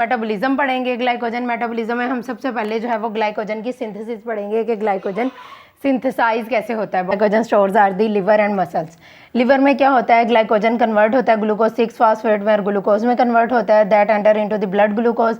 Metabolism पढ़ेंगे। Glycogen metabolism में हम सबसे पहले जो है वो ग्लाइकोजन की सिंथेसिस पढ़ेंगे कि ग्लाइकोजन सिंथेसाइज कैसे होता है। Glycogen stores are the liver and muscles. Liver में क्या होता है, ग्लाइकोजन कन्वर्ट होता है ग्लूकोज 6 फॉस्फेट में और ग्लूकोज में कन्वर्ट होता है, that enter into the blood glucose.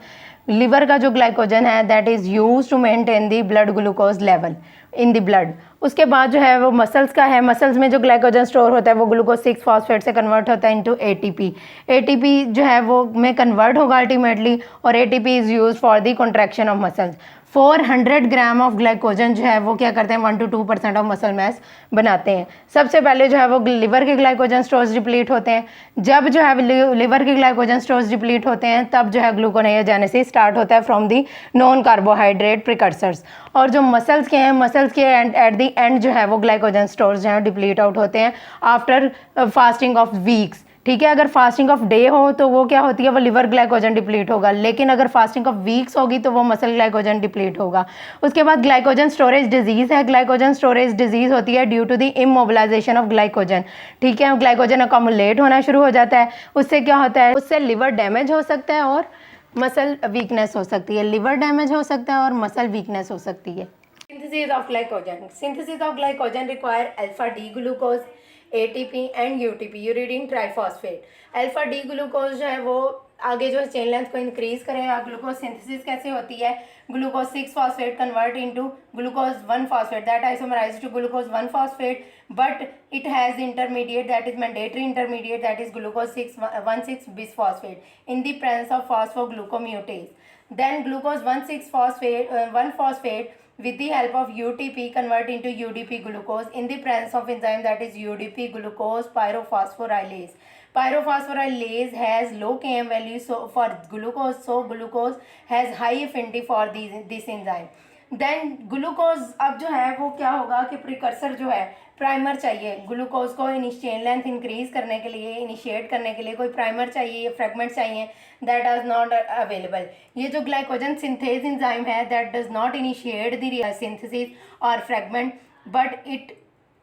Liver का जो ग्लाइकोजन है that is use to maintain the blood glucose level in the blood. उसके बाद जो है वो मसल्स का है, मसल्स में जो ग्लाइकोजन स्टोर होता है वो ग्लूकोज 6 फॉस्फेट से कन्वर्ट होता है इनटू एटीपी। एटीपी जो है वो में कन्वर्ट होगा अल्टीमेटली, और ATP is use for the contraction of muscles. 400 gram of glycogen जो है वो क्या करते हैं, 1 to 2% ऑफ मसल मैस बनाते हैं। सबसे पहले जो है वो लिवर के ग्लाइकोजन स्टोर्स डिप्लीट होते हैं। जब जो है लिवर के ग्लाइकोजन स्टोर्स डिप्लीट होते हैं तब जो है ग्लूकोनेओजेनेसिस स्टार्ट होता है from the non carbohydrate precursors. और जो मसल्स के हैं, मसल्स के एट द एंड जो है वो ग्लाइकोजन स्टोर्स जो है डिप्लीट आउट होते हैं आफ्टर फास्टिंग ऑफ वीक्स। ठीक है, अगर फास्टिंग ऑफ डे हो तो वो क्या होती है, वो लिवर ग्लाइकोजन डिप्लीट होगा, लेकिन अगर फास्टिंग ऑफ वीक्स होगी तो वो मसल ग्लाइकोजन डिप्लीट होगा। उसके बाद ग्लाइकोजन स्टोरेज डिजीज है। ग्लाइकोजन स्टोरेज डिजीज होती है due to the immobilization of glycogen. ठीक है, ग्लाइकोजन अकोमुलेट होना शुरू हो जाता है। उससे क्या होता है, उससे लिवर डैमेज हो सकता है और मसल वीकनेस हो सकती है। लिवर डैमेज हो सकता है और मसल वीकनेस हो सकती है। Synthesis of glycogen. Synthesis of glycogen require alpha D glucose, ATP and UTP, uridine triphosphate. Alpha D glucose जो है वो आगे जो चेन लेंथ को इंक्रीज करेगा। ग्लूकोज सिंथेसिस कैसे होती है, glucose 6 phosphate convert into glucose 1 phosphate that isomerize to glucose 1 phosphate, but it has intermediate that is mandatory intermediate that is glucose 1,6 bis phosphate in the presence of phosphoglucosamidase. Then glucose 1 phosphate with the help of UTP convert into UDP glucose in the presence of enzyme that is UDP glucose pyrophosphorylase. Pyrophosphorylase has low Km value for glucose, so glucose has high affinity for this enzyme. Then glucose अब जो है वो क्या होगा कि precursor जो है, primer चाहिए ग्लूकोज को चेन लेंथ इंक्रीज करने के लिए, इनिशिएट करने के लिए कोई प्राइमर चाहिए या फ्रेगमेंट चाहिए, दैट इज नॉट अवेलेबल। ये जो ग्लाइकोजन सिंथेज एंजाइम है that does not initiate the synthesis और fragment but it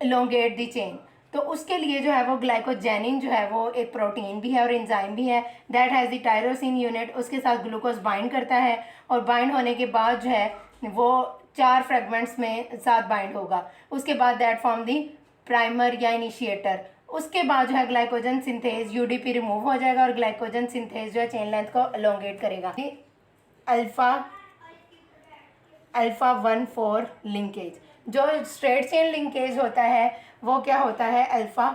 elongate the chain. तो उसके लिए जो है वो ग्लाइकोजेनिन जो है वो एक प्रोटीन भी है और एंजाइम भी है, that has the tyrosine unit. उसके साथ ग्लूकोज बाइंड करता है और बाइंड होने के बाद जो है वो 4 फ्रेगमेंट्स में साथ बाइंड होगा। उसके बाद दैट फॉर्म दी प्राइमर या इनिशिएटर। उसके बाद जो है ग्लाइकोजन सिंथेज UDP रिमूव हो जाएगा और ग्लाइकोजन सिंथेज जो है चेन लेंथ को एलोंगेट करेगा। अल्फा 1,4 लिंकेज, जो स्ट्रेट चेन लिंकेज होता है वो क्या होता है, अल्फा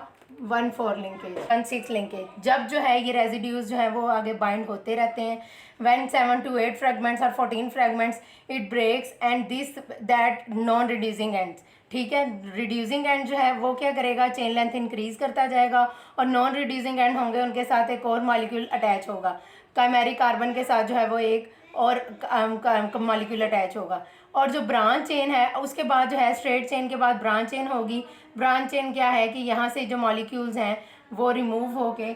1,4 लिंकेज, 1,6 लिंकेज। जब जो है ये रेजिड्यूज जो है वो आगे बाइंड होते रहते हैं, when 7 to 8 fragments or 14 fragments it breaks and this that non reducing ends। ठीक है, रिड्यूसिंग एंड जो है वो क्या करेगा, चेन लेंथ इंक्रीज करता जाएगा और नॉन रिड्यूसिंग एंड होंगे, उनके साथ एक और मॉलिक्यूल अटैच होगा। प्राइमरी कार्बन के साथ जो है वो एक और मॉलिक्यूल अटैच होगा। और जो ब्रांच चेन है उसके बाद जो है स्ट्रेट चेन के बाद ब्रांच चेन होगी। ब्रांच चेन क्या है कि यहाँ से जो मॉलिक्यूल्स हैं वो रिमूव होके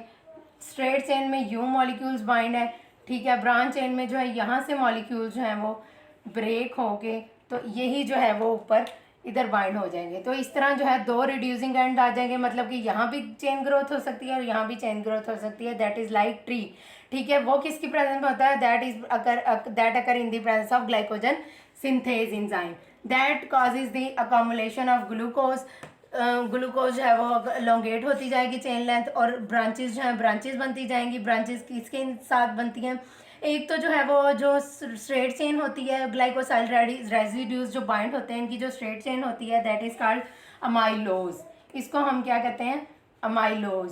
स्ट्रेट चेन में यू मॉलिक्यूल्स बाइंड है। ठीक है, ब्रांच चेन में जो है यहाँ से मॉलिक्यूल्स जो हैं वो ब्रेक होके तो यही जो है वो ऊपर इधर बाइंड हो जाएंगे। तो इस तरह जो है 2 रिड्यूसिंग एंड आ जाएंगे, मतलब कि यहाँ भी चेन ग्रोथ हो सकती है और यहाँ भी चेन ग्रोथ हो सकती है। That is like tree. ठीक है, वो किसकी प्रेजेंस में होता है, that occur in the presence of glycogen synthase enzyme that causes the accumulation of glucose. Glucose जो है वो एलोंगेट होती जाएगी चेन लेंथ और ब्रांचेस जो हैं ब्रांचेस बनती जाएंगी। ब्रांचेस किसके साथ बनती हैं, एक तो जो है वो जो स्ट्रेट चेन होती है ग्लाइकोसाइल रेजिड्यूज जो बाइंड होते हैं, इनकी जो स्ट्रेट चेन होती है दैट इज कॉल्ड अमाइलोज। इसको हम क्या कहते हैं, amylose.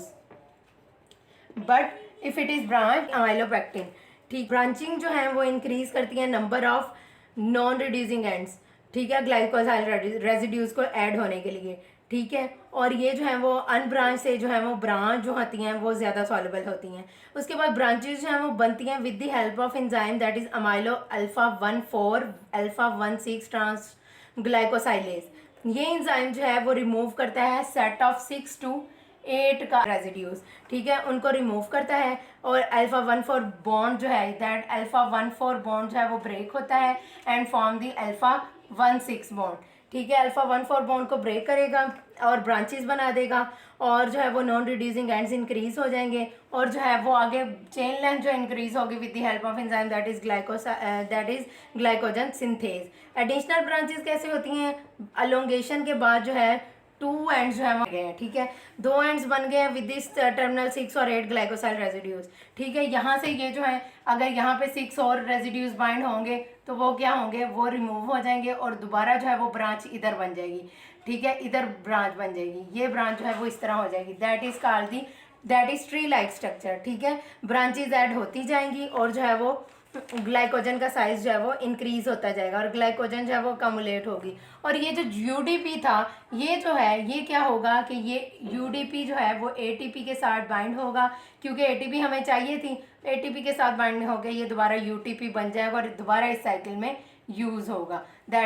But if it is branch, amylopectin. ठीक, ब्रांचिंग जो है वो इंक्रीज करती है number of non reducing ends. ठीक है, ग्लाइकोसाइल रेजिड्यूज को ऐड होने के लिए। ठीक है, और ये जो है वो अनब्रांच से जो है वो ब्रांच जो होती हैं वो ज़्यादा सॉल्युबल होती हैं। उसके बाद ब्रांचेस जो हैं वो बनती हैं with the help of enzyme that is amylo alpha 1,4 alpha 1,6 transglycosylase. ये एंजाइम जो है वो रिमूव करता है सेट ऑफ 6 to 8 का रेजिड्यूज। ठीक है, उनको रिमूव करता है और अल्फा 1,4 बॉन्ड जो है दैट अल्फा 1,4 बॉन्ड जो है वो ब्रेक होता है and form the alpha 1,6 bond. ठीक है। अल्फा 1,4 बॉन्ड को ब्रेक करेगा और ब्रांचेस बना देगा, और जो है वो नॉन रिड्यूसिंग एंड्स इंक्रीज हो जाएंगे, और जो है वो आगे चेन लेंथ जो इंक्रीज होगी with the help of enzyme that is glycogen synthase. Additional branches कैसे होती हैं? अलोंगेशन के बाद जो है 2 एंड्स जो है वो गए हैं, ठीक है। 2 एंड्स बन गए हैं विद दिस टर्मिनल 6 और 8 ग्लाइकोसाइल रेजिड्यूज, ठीक है। यहाँ से ये जो है अगर यहाँ पे 6 और रेजिड्यूज बाइंड होंगे तो वो क्या होंगे, वो रिमूव हो जाएंगे और दोबारा जो है वो ब्रांच इधर बन जाएगी, ठीक है। इधर ब्रांच बन जाएगी, ये ब्रांच जो है वो इस तरह हो जाएगी, that is tree like structure, ठीक है। ब्रांचेज ऐड होती जाएंगी और जो है वो ग्लाइकोजन का साइज जो है वो इंक्रीज होता जाएगा और ग्लाइकोजन जो है वो कमुलेट होगी। और ये जो यूडीपी था, ये जो है ये क्या होगा कि ये यूडीपी जो है वो एटीपी के साथ बाइंड होगा, क्योंकि एटीपी हमें चाहिए थी, एटीपी के साथ बाइंड हो गया, ये दोबारा यूटीपी बन जाएगा और दोबारा इस साइकिल में यूज होगा। दैट